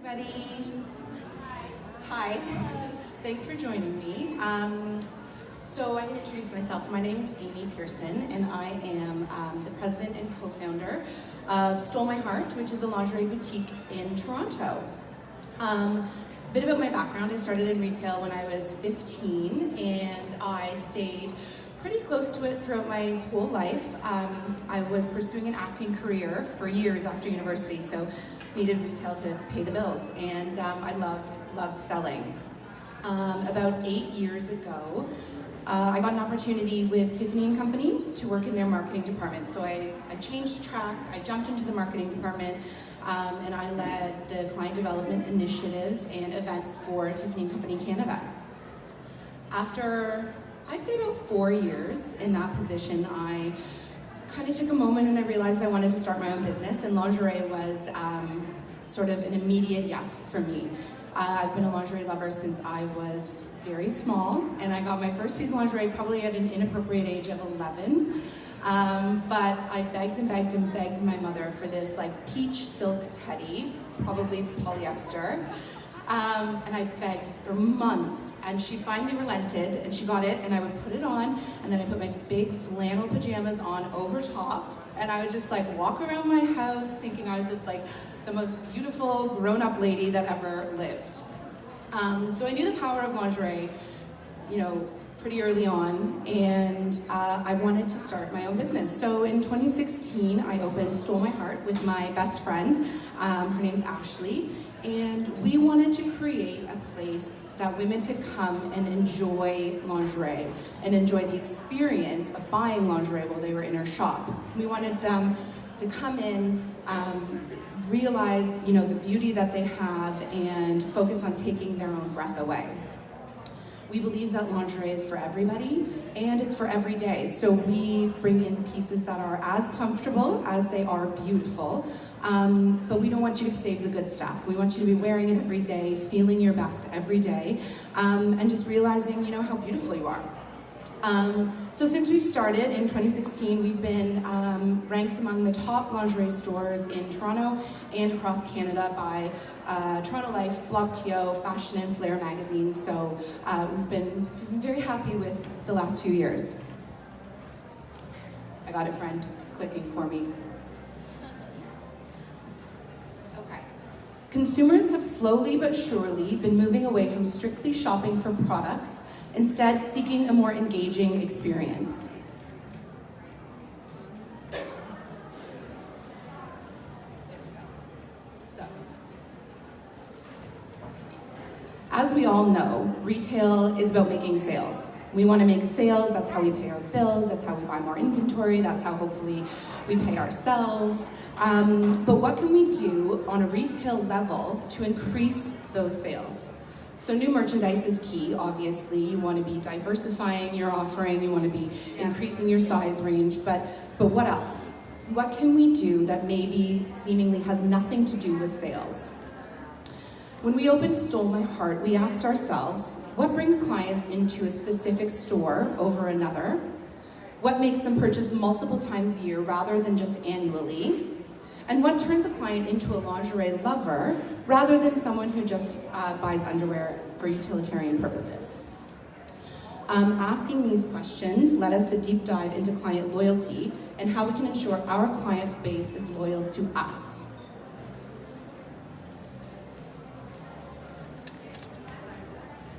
everybody. Hi. Thanks for joining me. So I'm going to introduce myself. My name is Amy Pearson, and I am the president and co-founder of Stole My Heart, which is a lingerie boutique in Toronto. A bit about my background. I started in retail when I was 15, and I stayed pretty close to it throughout my whole life. I was pursuing an acting career for years after university, so needed retail to pay the bills, and I loved selling. About 8 years ago, I got an opportunity with Tiffany & Company to work in their marketing department. So I changed track, I jumped into the marketing department, and I led the client development initiatives and events for Tiffany & Company Canada. After, I'd say about 4 years in that position, I kind of took a moment and I realized I wanted to start my own business, and lingerie was sort of an immediate yes for me. I've been a lingerie lover since I was very small, and I got my first piece of lingerie probably at an inappropriate age of 11. But I begged and begged and begged my mother for this like peach silk teddy, probably polyester. And I begged for months, and she finally relented, and she got it, and I would put it on, and then I put my big flannel pajamas on over top, and I would just like walk around my house thinking I was just like the most beautiful grown-up lady that ever lived. So I knew the power of lingerie, pretty early on, and I wanted to start my own business. So in 2016, I opened Stole My Heart with my best friend. Her name's Ashley, and we wanted to create a place that women could come and enjoy lingerie and enjoy the experience of buying lingerie while they were in our shop. We wanted them to come in, realize the beauty that they have, and focus on taking their own breath away. We believe that lingerie is for everybody, and it's for every day. So we bring in pieces that are as comfortable as they are beautiful, but we don't want you to save the good stuff. We want you to be wearing it every day, feeling your best every day, and just realizing, how beautiful you are. So since we've started in 2016, we've been ranked among the top lingerie stores in Toronto and across Canada by Toronto Life, Blog TO, Fashion and Flair magazines. So we've been very happy with the last few years. I got a friend clicking for me. Okay. Consumers have slowly but surely been moving away from strictly shopping for products, instead seeking a more engaging experience. So, as we all know, retail is about making sales. We want to make sales, that's how we pay our bills, that's how we buy more inventory, that's how hopefully we pay ourselves. But what can we do on a retail level to increase those sales? So new merchandise is key, obviously. You want to be diversifying your offering, you want to be increasing your size range, but what else? What can we do that maybe seemingly has nothing to do with sales? When we opened Stole My Heart, we asked ourselves, what brings clients into a specific store over another? What makes them purchase multiple times a year rather than just annually? And what turns a client into a lingerie lover rather than someone who just buys underwear for utilitarian purposes? Asking these questions led us to deep dive into client loyalty and how we can ensure our client base is loyal to us.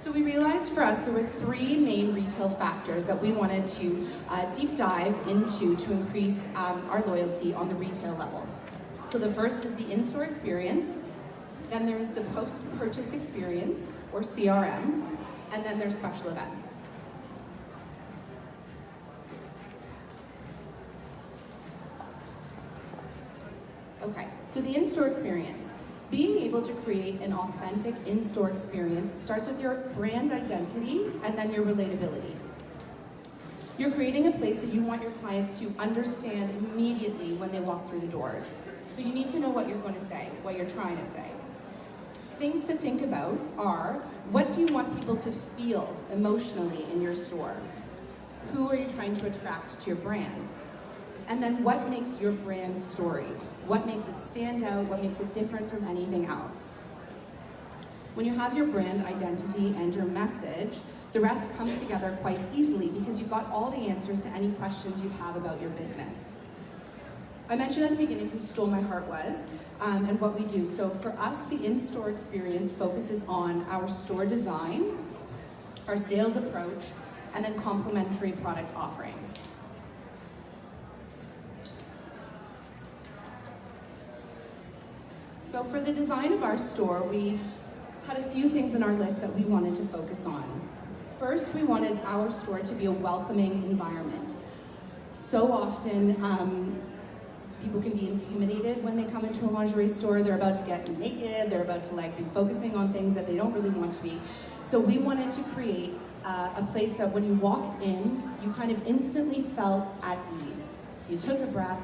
So we realized for us there were 3 main retail factors that we wanted to deep dive into to increase our loyalty on the retail level. So the first is the in-store experience, then there's the post-purchase experience, or CRM, and then there's special events. Okay, so the in-store experience. Being able to create an authentic in-store experience starts with your brand identity and then your relatability. You're creating a place that you want your clients to understand immediately when they walk through the doors. So you need to know what you're going to say, what you're trying to say. Things to think about are, what do you want people to feel emotionally in your store? Who are you trying to attract to your brand? And then what makes your brand story? What makes it stand out? What makes it different from anything else? When you have your brand identity and your message, the rest comes together quite easily because you've got all the answers to any questions you have about your business. I mentioned at the beginning who Stole My Heart was and what we do. So for us, the in-store experience focuses on our store design, our sales approach, and then complementary product offerings. So for the design of our store, we had a few things on our list that we wanted to focus on. First, we wanted our store to be a welcoming environment. So often, people can be intimidated when they come into a lingerie store. They're about to get naked, they're about to be focusing on things that they don't really want to be. So we wanted to create a place that when you walked in, you kind of instantly felt at ease. You took a breath,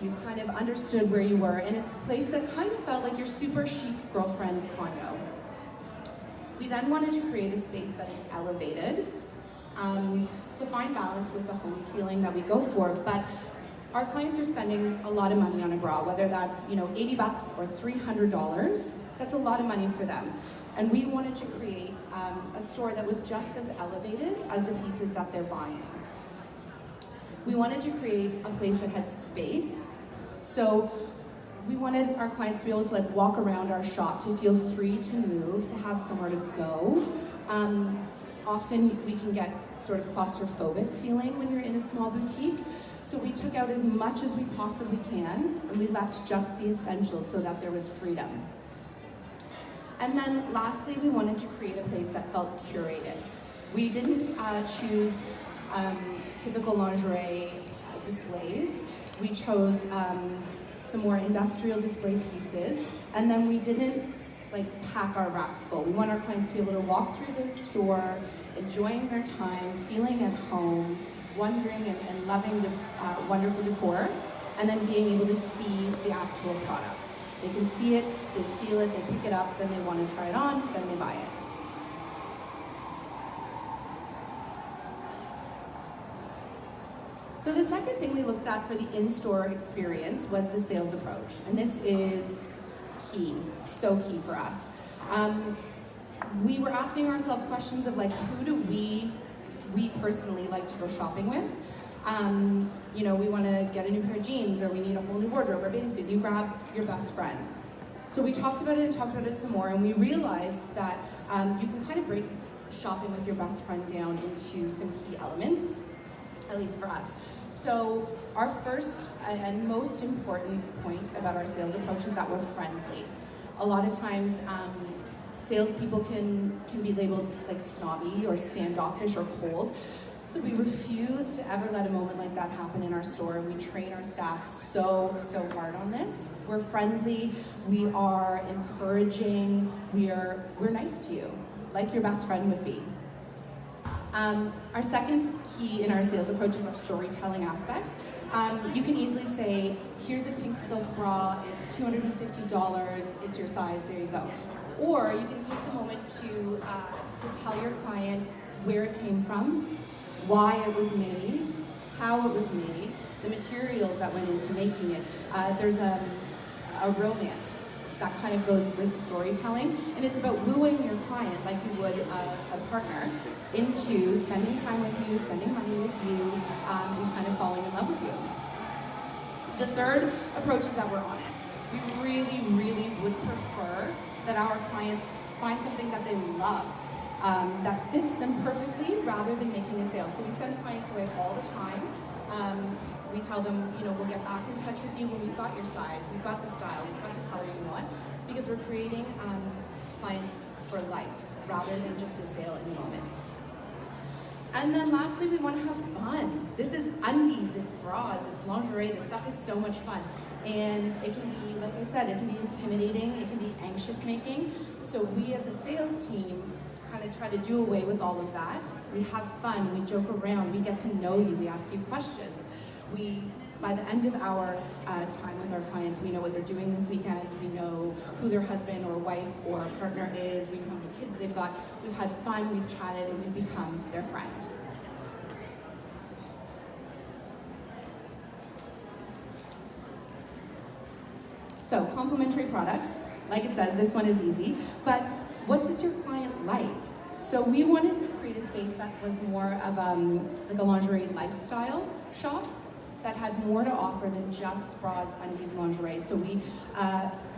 you kind of understood where you were, and it's a place that kind of felt like your super chic girlfriend's condo. We then wanted to create a space that is elevated, to find balance with the home feeling that we go for, but our clients are spending a lot of money on a bra, whether that's $80 or $300. That's a lot of money for them. And we wanted to create a store that was just as elevated as the pieces that they're buying. We wanted to create a place that had space. So we wanted our clients to be able to walk around our shop, to feel free to move, to have somewhere to go. Often we can get sort of claustrophobic feeling when you're in a small boutique. So we took out as much as we possibly can, and we left just the essentials so that there was freedom. And then lastly, we wanted to create a place that felt curated. We didn't choose typical lingerie displays. We chose some more industrial display pieces, and then we didn't pack our racks full. We want our clients to be able to walk through the store, enjoying their time, feeling at home, wondering and loving the wonderful decor, and then being able to see the actual products. They can see it, they feel it, they pick it up, then they want to try it on, then they buy it. So the second thing we looked at for the in-store experience was the sales approach, and this is key, so key for us. We were asking ourselves questions of who do we personally like to go shopping with. We want to get a new pair of jeans, or we need a whole new wardrobe or bathing suit. You grab your best friend. So we talked about it some more, and we realized that you can kind of break shopping with your best friend down into some key elements, at least for us. So our first and most important point about our sales approach is that we're friendly. A lot of times, salespeople can be labeled snobby or standoffish or cold. So we refuse to ever let a moment like that happen in our store, and we train our staff so hard on this. We're friendly, we are encouraging, we're nice to you, like your best friend would be. Our second key in our sales approach is our storytelling aspect. You can easily say, here's a pink silk bra, it's $250, it's your size, there you go. Or you can take the moment to tell your client where it came from, why it was made, how it was made, the materials that went into making it. There's a romance that kind of goes with storytelling, and it's about wooing your client like you would a partner into spending time with you, spending money with you, and kind of falling in love with you. The third approach is that we're honest. We really would prefer that our clients find something that they love, that fits them perfectly, rather than making a sale. So we send clients away all the time. We tell them, we'll get back in touch with you when we've got your size, we've got the style, we've got the color you want, because we're creating clients for life, rather than just a sale in the moment. And then lastly, we want to have fun. This is undies, it's bras, it's lingerie, this stuff is so much fun. And it can be, like I said, it can be intimidating, it can be anxious making. So we as a sales team kind of try to do away with all of that. We have fun, we joke around, we get to know you, we ask you questions. By the end of our time with our clients, we know what they're doing this weekend, we know who their husband or wife or partner is, we know how many kids they've got, we've had fun, we've chatted, and we've become their friend. So, complementary products, like it says, this one is easy, but what does your client like? So we wanted to create a space that was more of like a lingerie lifestyle shop that had more to offer than just bras, undies, lingerie. So we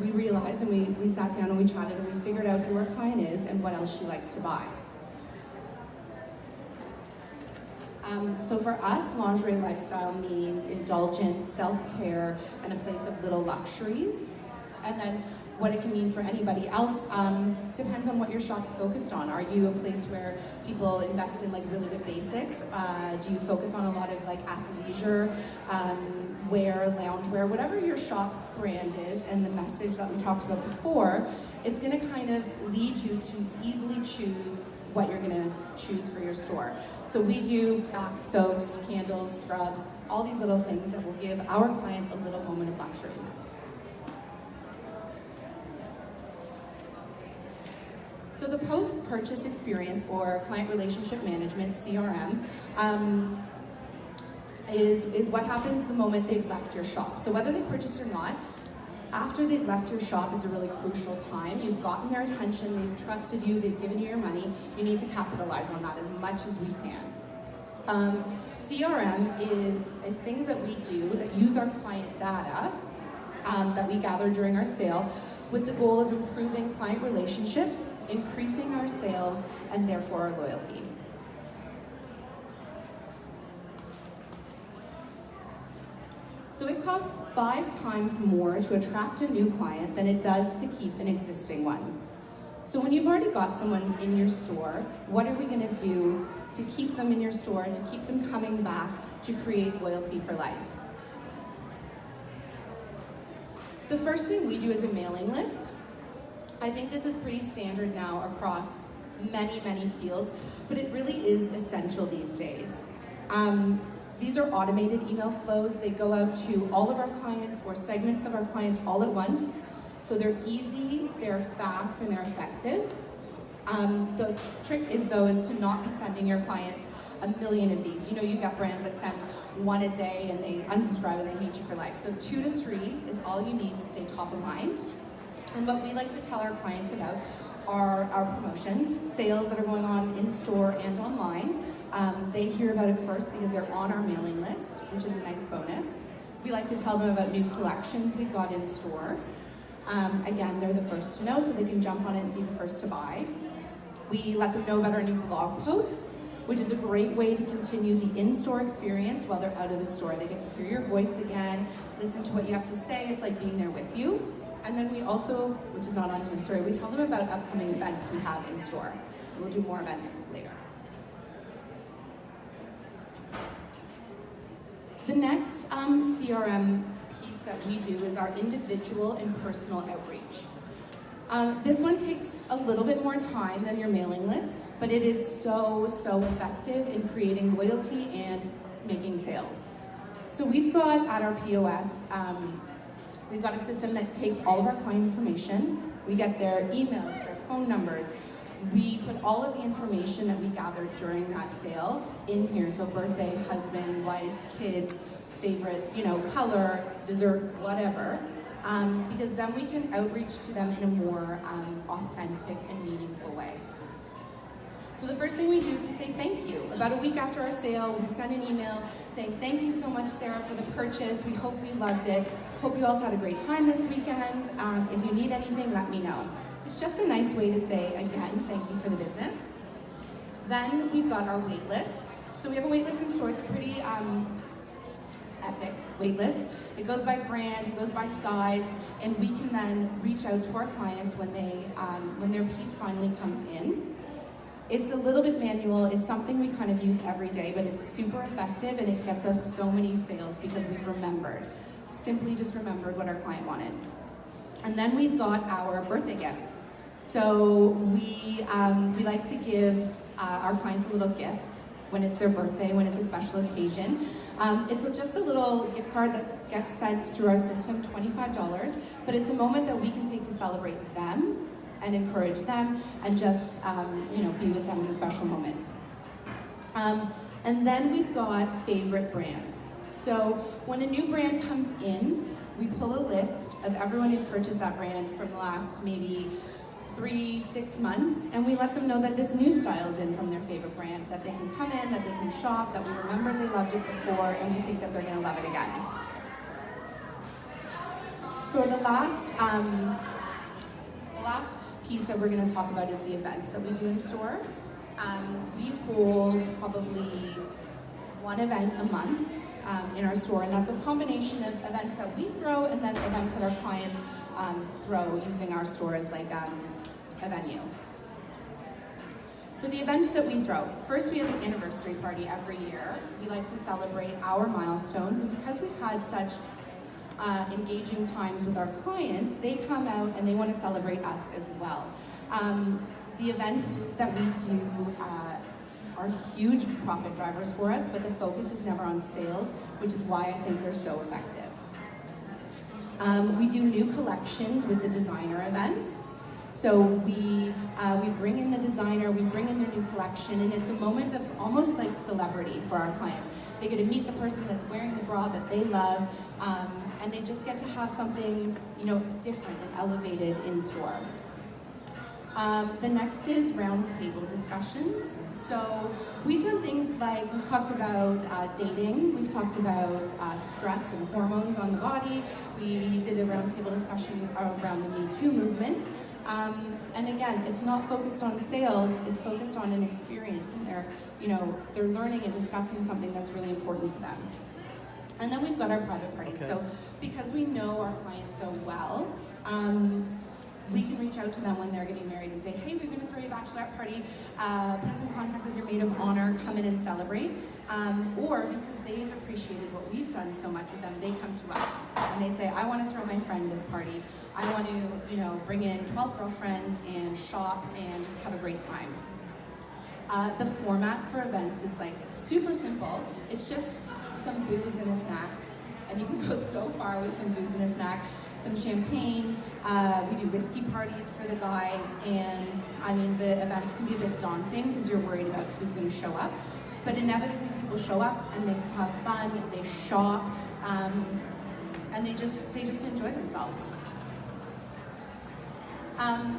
realized, and we sat down and we chatted and we figured out who our client is and what else she likes to buy. So for us, lingerie lifestyle means indulgent, self-care, and a place of little luxuries. And then what it can mean for anybody else depends on what your shop's focused on. Are you a place where people invest in like really good basics? Do you focus on a lot of like athleisure, wear, loungewear, whatever your shop brand is and the message that we talked about before, it's gonna kind of lead you to easily choose what you're gonna choose for your store. So we do bath soaks, candles, scrubs, all these little things that will give our clients a little moment of luxury. So the post-purchase experience, or client relationship management, CRM, is what happens the moment they've left your shop. So whether they purchased or not, after they've left your shop, it's a really crucial time. You've gotten their attention, they've trusted you, they've given you your money. You need to capitalize on that as much as we can. CRM is things that we do that use our client data that we gather during our sale with the goal of improving client relationships, increasing our sales, and therefore our loyalty. So it costs 5 times more to attract a new client than it does to keep an existing one. So when you've already got someone in your store, what are we gonna do to keep them in your store, to keep them coming back, to create loyalty for life? The first thing we do is a mailing list. I think this is pretty standard now across many, many fields, but it really is essential these days. These are automated email flows. They go out to all of our clients or segments of our clients all at once. So they're easy, they're fast, and they're effective. The trick is to not be sending your clients a million of these. You know, you got brands that send one a day and they unsubscribe and they hate you for life. So 2 to 3 is all you need to stay top of mind. And what we like to tell our clients about are our promotions, sales that are going on in store and online. They hear about it first because they're on our mailing list, which is a nice bonus. We like to tell them about new collections we've got in store. Again, they're the first to know, so they can jump on it and be the first to buy. We let them know about our new blog posts, which is a great way to continue the in-store experience while they're out of the store. They get to hear your voice again, listen to what you have to say. It's like being there with you. And then we also, which is not on your story, we tell them about upcoming events we have in store. We'll do more events later. The next CRM piece that we do is our individual and personal outreach. This one takes a little bit more time than your mailing list, but it is so effective in creating loyalty and making sales. So we've got at our POS, we've got a system that takes all of our client information. We get their emails, their phone numbers. We put all of the information that we gathered during that sale in here. So birthday, husband, wife, kids, favorite, color, dessert, whatever. Because then we can outreach to them in a more authentic and meaningful way. So the first thing we do is we say thank you. About a week after our sale, we send an email saying thank you so much, Sarah, for the purchase. We hope we loved it. Hope you also had a great time this weekend. If you need anything, let me know. It's just a nice way to say, again, thank you for the business. Then we've got our wait list. So we have a wait list in store. It's a pretty epic wait list. It goes by brand, it goes by size, and we can then reach out to our clients when their piece finally comes in. It's a little bit manual. It's something we kind of use every day, but it's super effective and it gets us so many sales because we've simply just remembered what our client wanted. And then we've got our birthday gifts. So we like to give our clients a little gift when it's their birthday, when it's a special occasion. It's just a little gift card that gets sent through our system, $25, but it's a moment that we can take to celebrate them and encourage them and just be with them in a special moment. And then we've got favorite brands. So when a new brand comes in, we pull a list of everyone who's purchased that brand from the last maybe 3-6 months, and we let them know that this new style is in from their favorite brand, that they can come in, that they can shop, that we remember they loved it before, and we think that they're going to love it again. So the last piece that we're going to talk about is the events that we do in store. We hold probably one event a month in our store, and that's a combination of events that we throw and then events that our clients throw using our store as like a venue. So the events that we throw, first we have an anniversary party every year. We like to celebrate our milestones, and because we've had such engaging times with our clients, they come out and they want to celebrate us as well. The events that we do are huge profit drivers for us, but the focus is never on sales, which is why I think they're so effective. We do new collections with the designer events. So we bring in the designer, we bring in their new collection, and it's a moment of almost like celebrity for our clients. They get to meet the person that's wearing the bra that they love, and they just get to have something, different and elevated in store. The next is roundtable discussions. So we've done things like, we've talked about dating, we've talked about stress and hormones on the body. We did a roundtable discussion around the Me Too movement. And again, it's not focused on sales, it's focused on an experience, and they're learning and discussing something that's really important to them. And then we've got our private parties. Okay. So because we know our clients so well, we can reach out to them when they're getting married and say, hey, we're going to throw you a bachelorette party, put us in contact with your maid of honor, come in and celebrate. Or because they've appreciated what we've done so much with them, they come to us and they say, I want to throw my friend this party. I want to, bring in 12 girlfriends and shop and just have a great time. The format for events is like super simple. It's just some booze and a snack. And you can go so far with some booze and a snack. Some champagne, we do whiskey parties for the guys, and I mean the events can be a bit daunting because you're worried about who's going to show up, but inevitably people show up and they have fun, they shop, and they just enjoy themselves.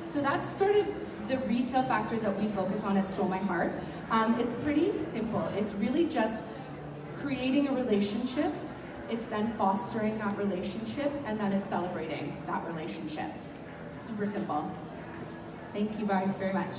So that's sort of the retail factors that we focus on at Stole My Heart. It's pretty simple. It's really just creating a relationship. It's then fostering that relationship, and then it's celebrating that relationship. Super simple. Thank you guys very much.